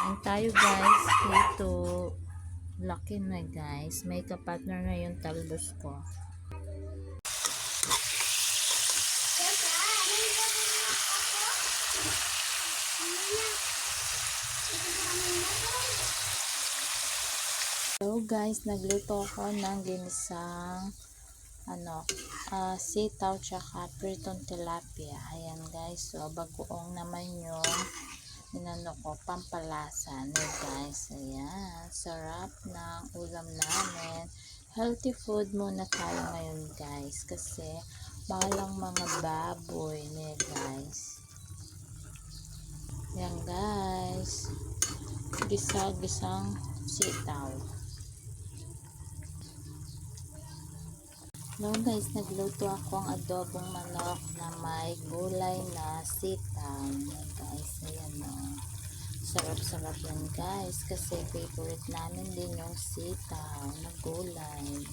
Kain tayo guys. Ito. Laki na guys. May kapartner na yung talbos ko. So guys, nagluto ako ng ginisang sitaw tsaka pritong tilapia. Ayan guys. So bagoong naman yung ko, pampalasa no guys. Ayan, sarap ng ulam namin. Healthy food muna tayo ngayon guys kasi balang mga baboy ne guys. Ayan guys, gisang sitaw. No guys, nagluto ako ng adobong manok na may gulay na sitaw. Guys, ayan o. Sarap-sarap yan guys kasi favorite namin din yung sitaw na gulay.